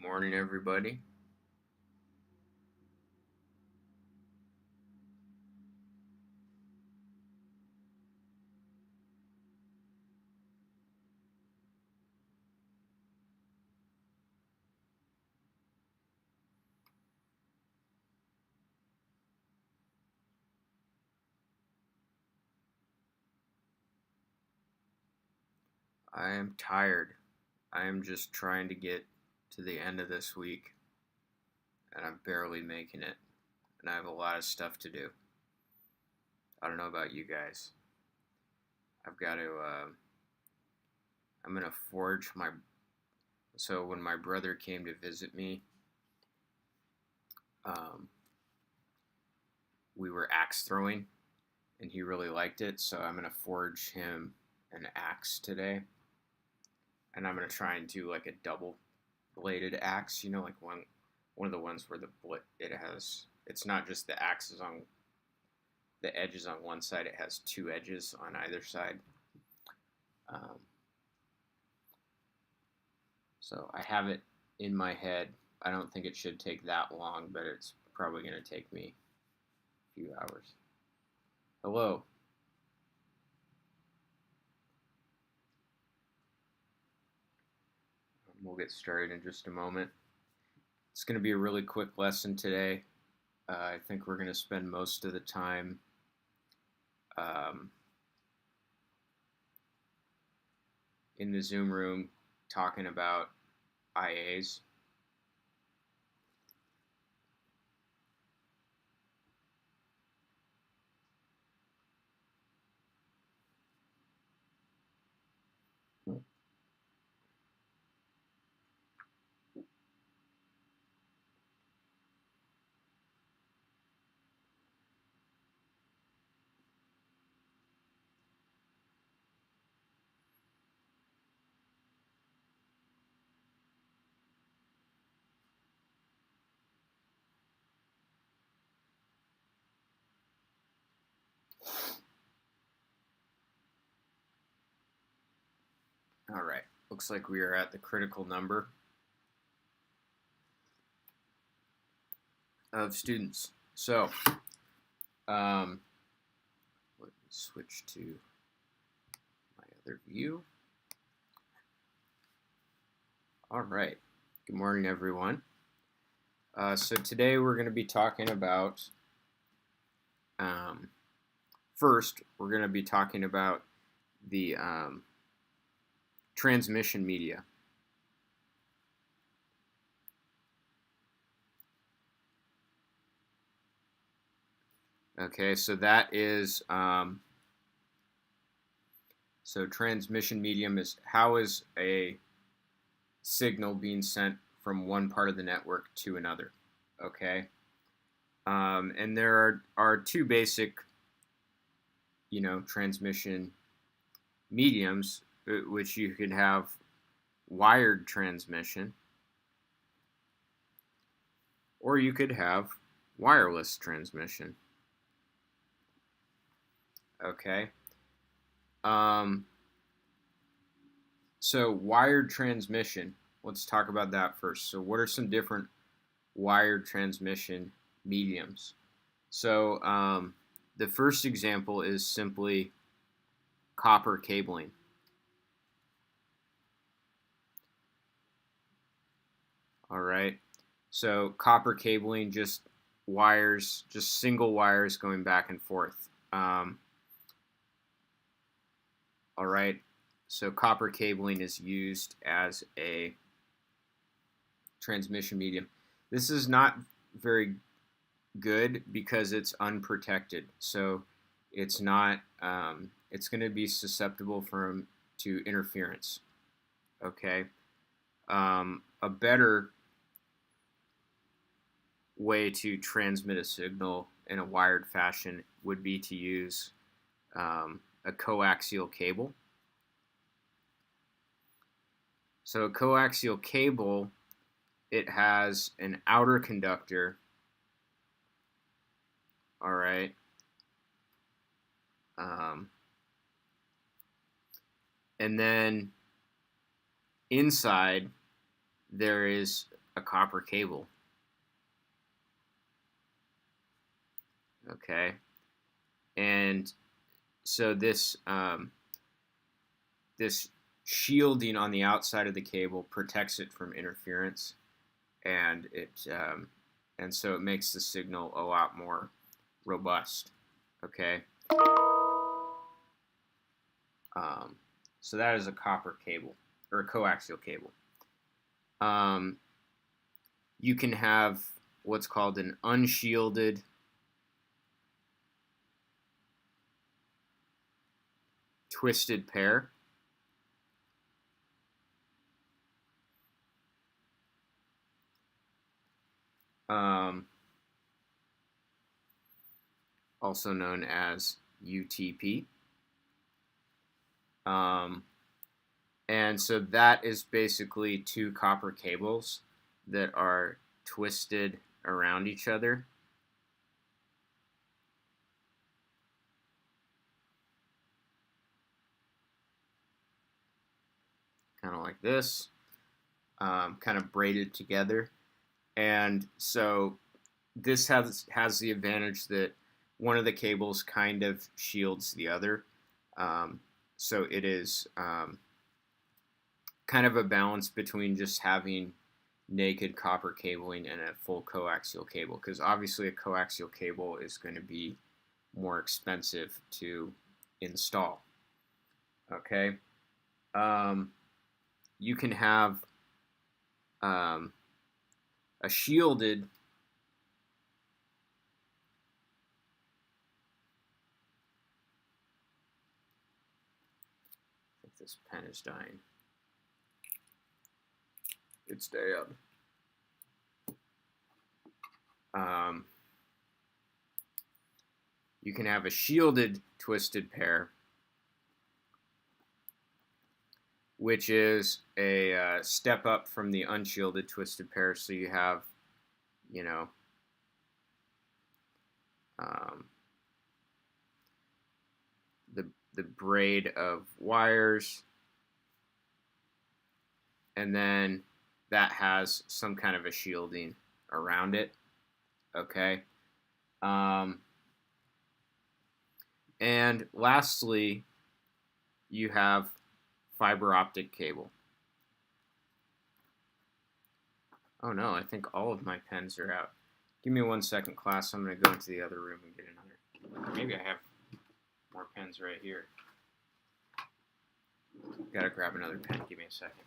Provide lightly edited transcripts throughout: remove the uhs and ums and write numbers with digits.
Morning, everybody. I am tired. I am just trying to get to the end of this week, and I'm barely making it. And I have a lot of stuff to do. I don't know about you guys. I've got to. I'm gonna forge my. So when my brother came to visit me, um, we were axe throwing, and he really liked it. So I'm gonna forge him an axe today, and I'm gonna try and do like a double bladed axe. You know, like one of the ones where it's not just the axes on the edges on one side, it has two edges on either side. Um, so I have it in my head. I don't think it should take that long, but it's probably going to take me a few hours. Hello. We'll get started in just a moment. It's going to be a really quick lesson today. I think we're going to spend most of the time in the Zoom room talking about IAs. All right. Looks like we are at the critical number of students. So, let me switch to my other view. All right. Good morning, everyone. So today we're going to be talking about, first, we're going to be talking about the transmission media. Okay, so that is, so transmission medium is how is a signal being sent from one part of the network to another. Okay, and there are two basic, transmission mediums, which you could have wired transmission, or you could have wireless transmission. Okay. So wired transmission, let's talk about that first. So what are some different wired transmission mediums? So the first example is simply copper cabling. All right. So copper cabling, just single wires going back and forth. All right. So copper cabling is used as a transmission medium. This is not very good because it's unprotected. So it's not. It's going to be susceptible to interference. Okay. A better way to transmit a signal in a wired fashion would be to use a coaxial cable. So a coaxial cable, it has an outer conductor, all right, and then inside there is a copper cable. Okay, and so this this shielding on the outside of the cable protects it from interference, and so it makes the signal a lot more robust. Okay, so that is a copper cable or a coaxial cable. You can have what's called an unshielded twisted pair. Also known as UTP. And so that is basically two copper cables that are twisted around each other. Kind of like this, kind of braided together. And so this has the advantage that one of the cables kind of shields the other. So it is kind of a balance between just having naked copper cabling and a full coaxial cable, because obviously a coaxial cable is going to be more expensive to install. Okay, you can have a shielded I think this pen is dying. It's dead. You can have a shielded twisted pair, which is a step up from the unshielded twisted pair. So you have, you know, the braid of wires, and then that has some kind of a shielding around it. Okay. And lastly, you have fiber optic cable. Oh no, I think all of my pens are out. Give me 1 second, class. I'm going to go into the other room and get another. Maybe I have more pens right here. Gotta grab another pen. Give me a second.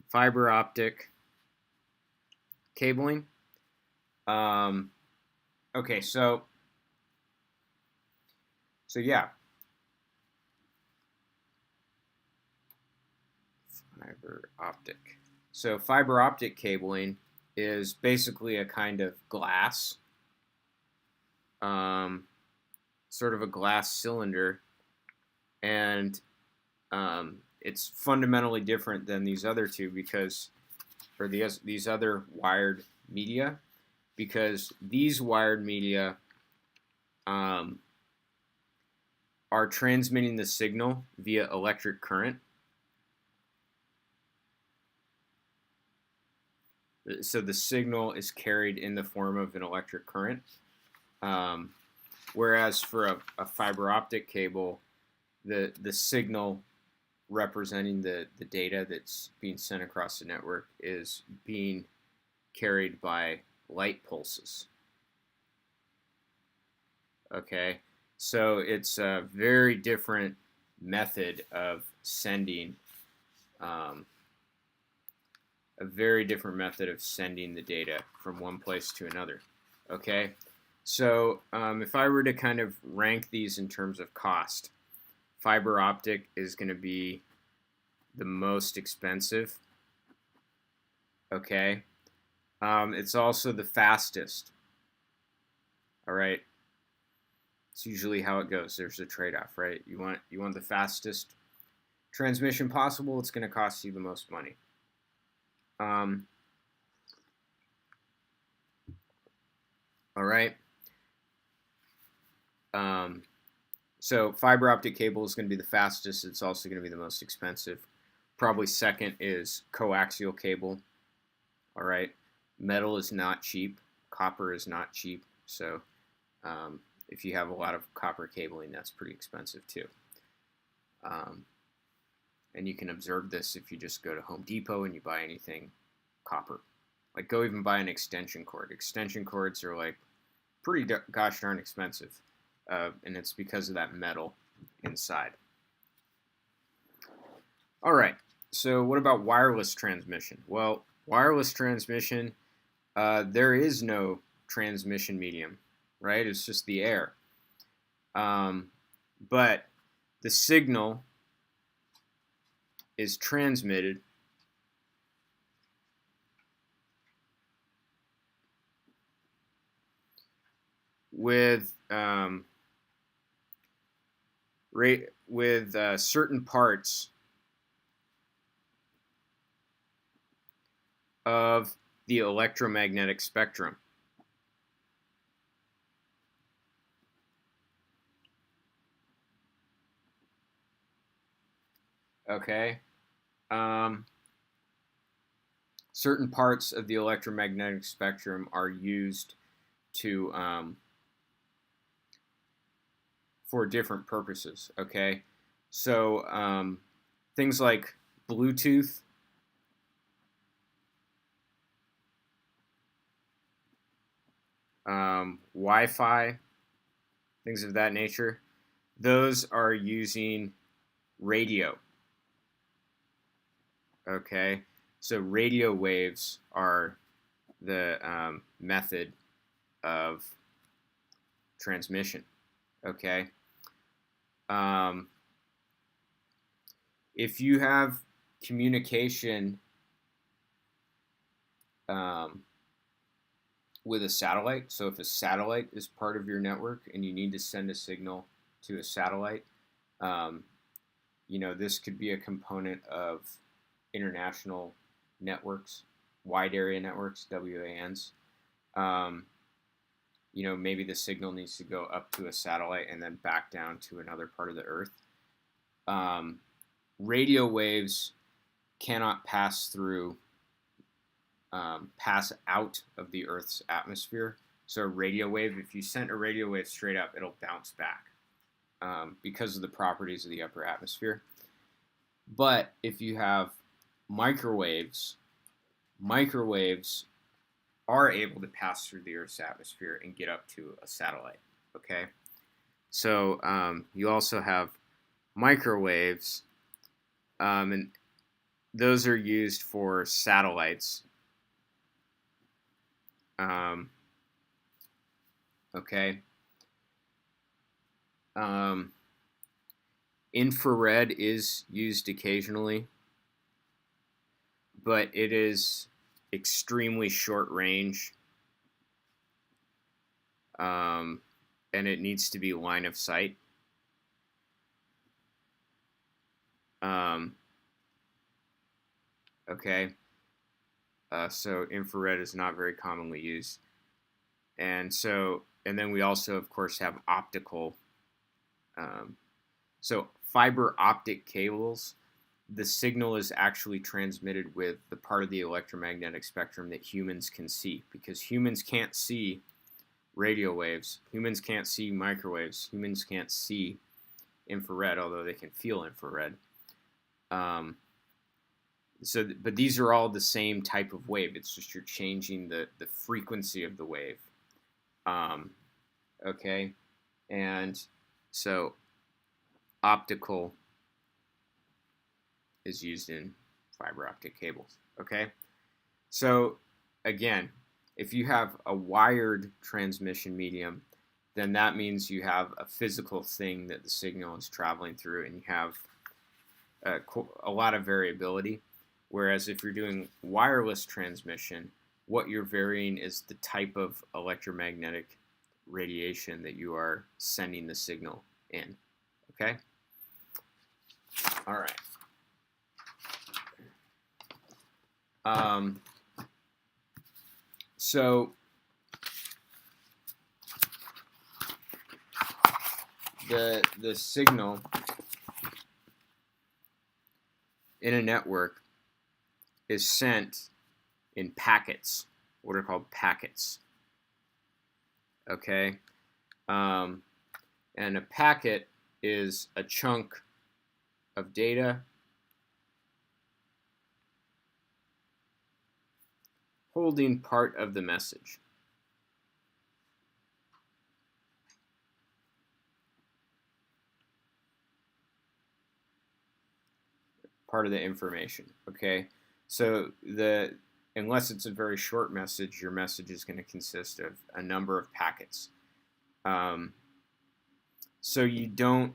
Fiber optic cabling. Okay, so yeah. Fiber optic. So fiber optic cabling is basically a kind of glass, sort of a glass cylinder, and it's fundamentally different than these other two because, or these other wired media, because these wired media are transmitting the signal via electric current. So the signal is carried in the form of an electric current. Whereas for a fiber optic cable, the signal representing the data that's being sent across the network is being carried by light pulses. Okay, so it's a very different method of sending the data from one place to another. Okay, so if I were to kind of rank these in terms of cost, fiber optic is going to be the most expensive. Okay, it's also the fastest. All right, it's usually how it goes. There's a trade-off, right? You want the fastest transmission possible, it's going to cost you the most money. All right. So fiber optic cable is going to be the fastest. It's also going to be the most expensive. Probably second is coaxial cable. All right. Metal is not cheap. Copper is not cheap. So if you have a lot of copper cabling, that's pretty expensive too. And you can observe this if you just go to Home Depot and you buy anything copper. Like go even buy an extension cord. Extension cords are like pretty gosh darn expensive. And it's because of that metal inside. All right, so what about wireless transmission? Well, wireless transmission, there is no transmission medium, right? It's just the air. But the signal is transmitted with certain parts of the electromagnetic spectrum. Okay. Certain parts of the electromagnetic spectrum are used to for different purposes. Okay, so things like Bluetooth, Wi-Fi, things of that nature, those are using radio. Okay, so radio waves are the method of transmission. Okay, if you have communication with a satellite, so if a satellite is part of your network and you need to send a signal to a satellite, this could be a component of international networks, wide area networks, WANs. Maybe the signal needs to go up to a satellite and then back down to another part of the Earth. Radio waves cannot pass out of the Earth's atmosphere. So a radio wave, if you send a radio wave straight up, it'll bounce back because of the properties of the upper atmosphere. But if you have microwaves are able to pass through the Earth's atmosphere and get up to a satellite. Okay, so you also have microwaves, and those are used for satellites. Okay. Infrared is used occasionally, but it is extremely short range, and it needs to be line of sight. Okay, so infrared is not very commonly used, and then we also, of course, have optical. So fiber optic cables, the signal is actually transmitted with the part of the electromagnetic spectrum that humans can see, because humans can't see radio waves, humans can't see microwaves, humans can't see infrared, although they can feel infrared. But these are all the same type of wave. It's just you're changing the frequency of the wave. Okay, and so optical is used in fiber optic cables. Okay, so again, if you have a wired transmission medium, then that means you have a physical thing that the signal is traveling through, and you have a lot of variability. Whereas if you're doing wireless transmission, what you're varying is the type of electromagnetic radiation that you are sending the signal in. Okay? All right. So the signal in a network is sent in packets, what are called packets. Okay, and a packet is a chunk of data holding part of the message. Part of the information. Okay, so unless it's a very short message, your message is going to consist of a number of packets. So you don't.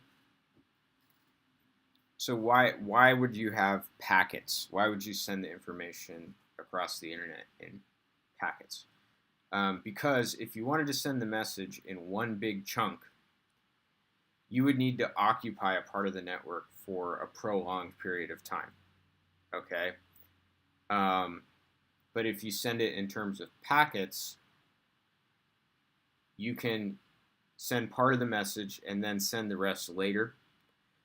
So why would you have packets? Why would you send the information across the internet in packets? Because if you wanted to send the message in one big chunk, you would need to occupy a part of the network for a prolonged period of time. Okay? But if you send it in terms of packets, you can send part of the message and then send the rest later.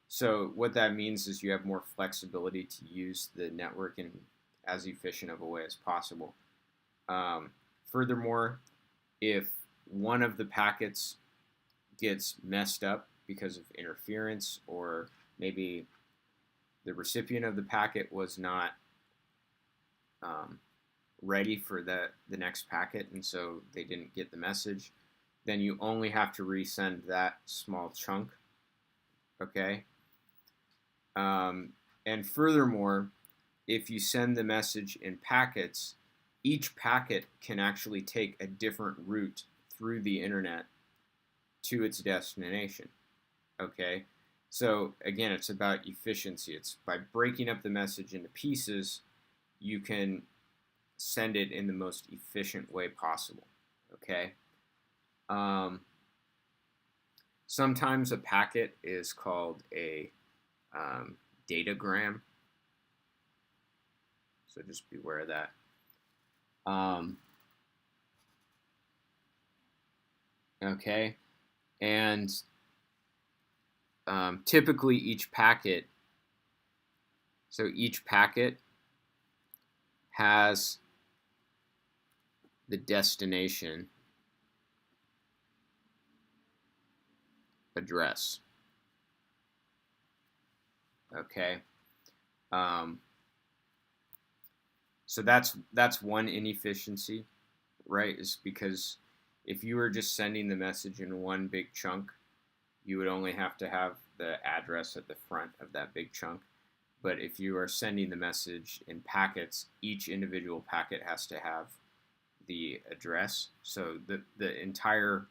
So what that means is you have more flexibility to use the network in as efficient of a way as possible. Furthermore, if one of the packets gets messed up because of interference, or maybe the recipient of the packet was not ready for the next packet, and so they didn't get the message, then you only have to resend that small chunk. Okay? And furthermore, if you send the message in packets, each packet can actually take a different route through the internet to its destination. Okay? So again, it's about efficiency. It's by breaking up the message into pieces, you can send it in the most efficient way possible. Okay? Sometimes a packet is called a datagram. So just beware of that. Okay, and typically each packet has the destination address. Okay, so that's one inefficiency, right? Is because if you were just sending the message in one big chunk, you would only have to have the address at the front of that big chunk. But if you are sending the message in packets, each individual packet has to have the address. So the entire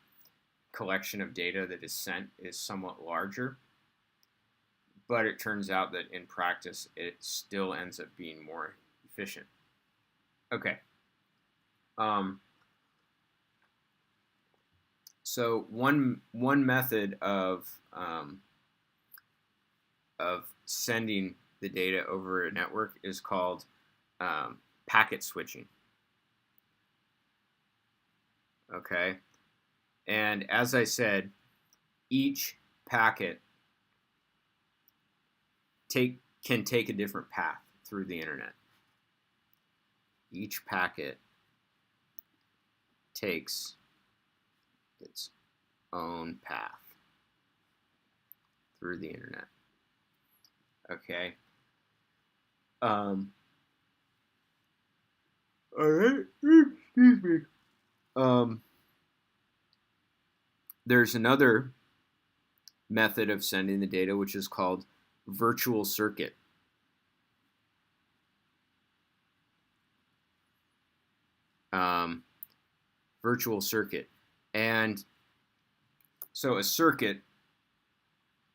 collection of data that is sent is somewhat larger. But it turns out that in practice, it still ends up being more efficient. Okay. So one method of sending the data over a network is called packet switching. Okay, and as I said, each packet can take a different path through the internet. Each packet takes its own path through the internet. Okay. All right. Excuse me. There's another method of sending the data, which is called virtual circuit. Virtual circuit. And so a circuit,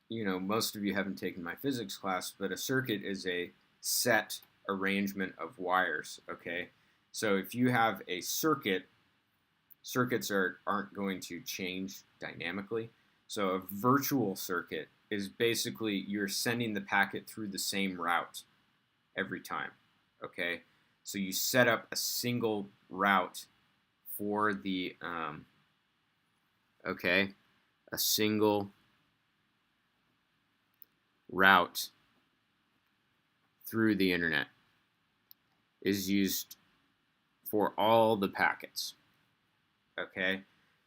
most of you haven't taken my physics class, but a circuit is a set arrangement of wires, okay? So if you have a circuit, circuits aren't going to change dynamically. So a virtual circuit is basically you're sending the packet through the same route every time, okay? So you set up a single route for the a single route through the internet is used for all the packets. Okay,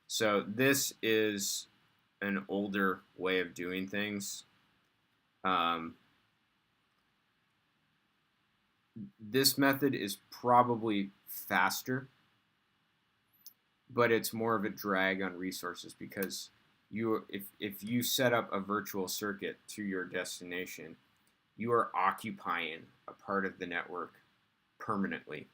so this is an older way of doing things. This method is probably faster, but it's more of a drag on resources because if you set up a virtual circuit to your destination, you are occupying a part of the network permanently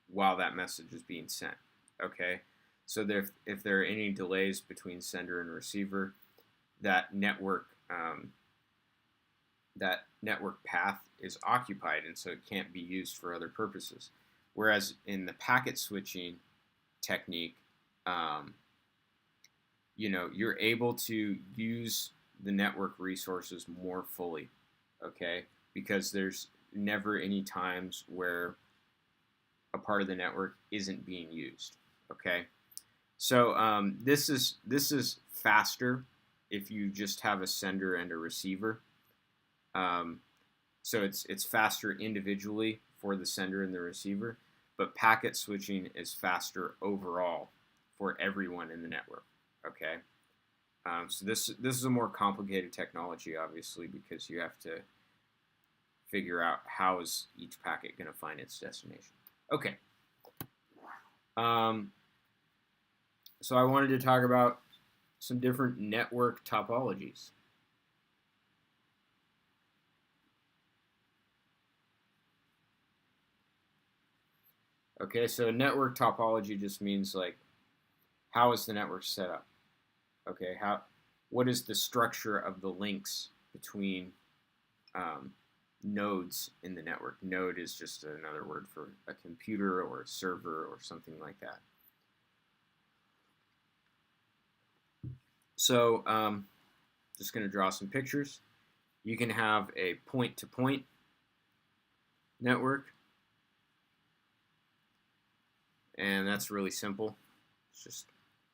while that message is being sent. Okay, so if there are any delays between sender and receiver, that network path is occupied, and so it can't be used for other purposes. Whereas in the packet switching technique, you're able to use the network resources more fully, okay? Because there's never any times where a part of the network isn't being used, okay? So this is faster if you just have a sender and a receiver. So it's faster individually for the sender and the receiver, but packet switching is faster overall for everyone in the network. Okay, so this is a more complicated technology, obviously, because you have to figure out how is each packet going to find its destination. Okay. So I wanted to talk about some different network topologies. Okay, so network topology just means like, how is the network set up? Okay, what is the structure of the links between nodes in the network? Node is just another word for a computer or a server or something like that. So just going to draw some pictures. You can have a point-to-point network, and that's really simple. It's just,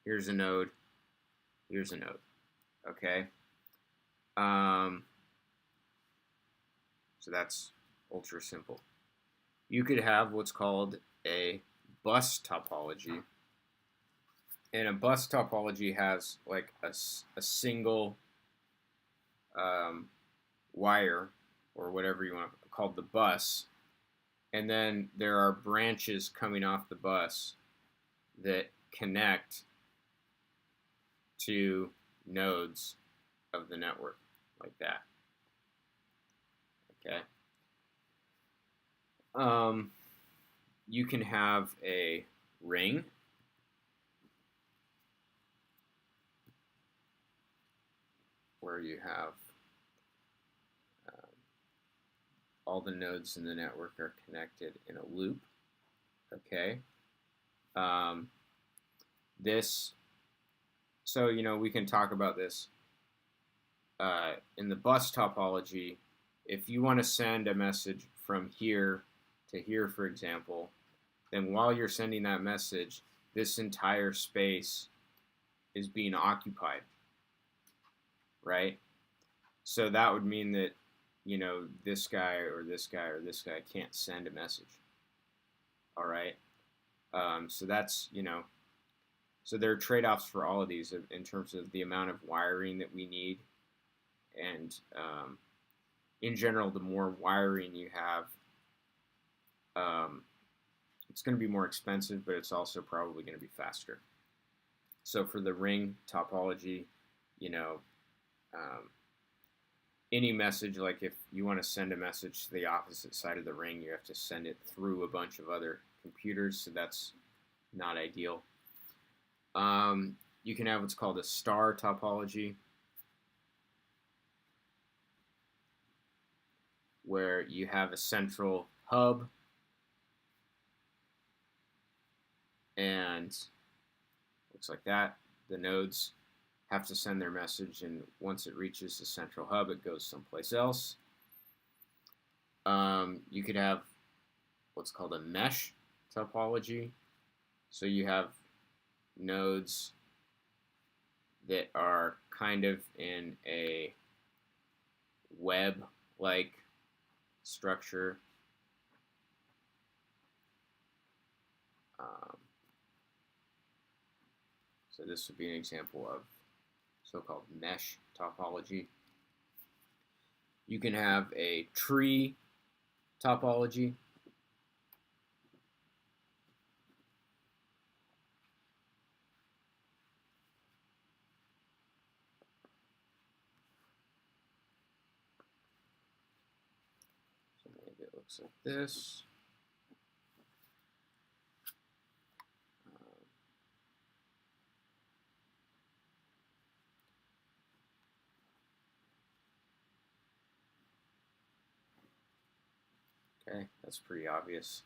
here's a node, here's a node, okay? So that's ultra simple. You could have what's called a bus topology, and a bus topology has like a single wire, or whatever you want to call the bus, and then there are branches coming off the bus that connect to nodes of the network, like that. Okay. You can have a ring, where you have all the nodes in the network are connected in a loop. Okay. So we can talk about this in the bus topology. If you want to send a message from here to here, for example, then while you're sending that message, this entire space is being occupied, right? So that would mean that, this guy or this guy or this guy can't send a message, all right? So that's, so there are trade-offs for all of these in terms of the amount of wiring that we need. And in general, the more wiring you have, it's going to be more expensive, but it's also probably going to be faster. So for the ring topology, any message, like if you want to send a message to the opposite side of the ring, you have to send it through a bunch of other computers, so that's not ideal. You can have what's called a star topology, where you have a central hub, and looks like that. The nodes have to send their message, and once it reaches the central hub, it goes someplace else. You could have what's called a mesh topology. So you have nodes that are kind of in a web-like structure. So this would be an example of so-called mesh topology. You can have a tree topology. So maybe it looks like this. Okay, that's pretty obvious.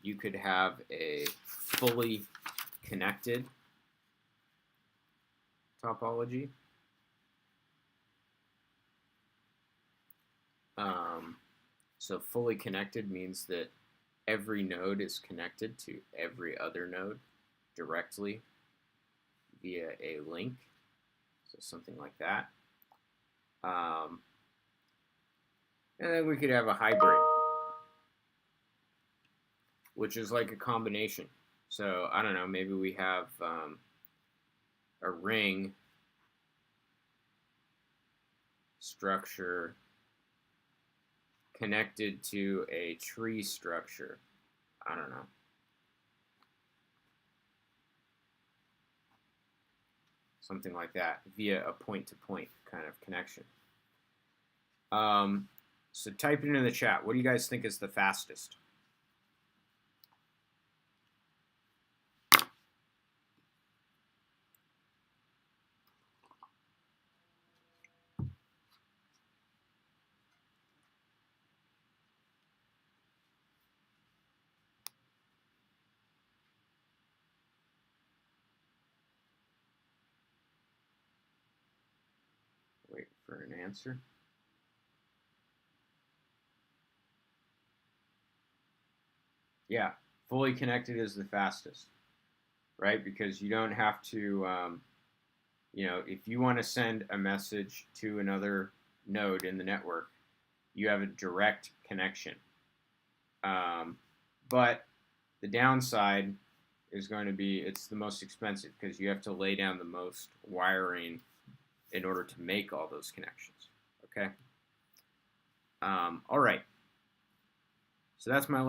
You could have a fully connected topology. So fully connected means that every node is connected to every other node directly via a link. So something like that. And then we could have a hybrid, which is like a combination. So I don't know, maybe we have a ring structure connected to a tree structure. I don't know. Something like that via a point-to-point kind of connection. So type it in the chat. What do you guys think is the fastest? Wait for an answer. Yeah, fully connected is the fastest, right? Because you don't have to, you know, if you want to send a message to another node in the network, you have a direct connection. But the downside is going to be it's the most expensive because you have to lay down the most wiring in order to make all those connections. Okay. All right. So that's my lesson.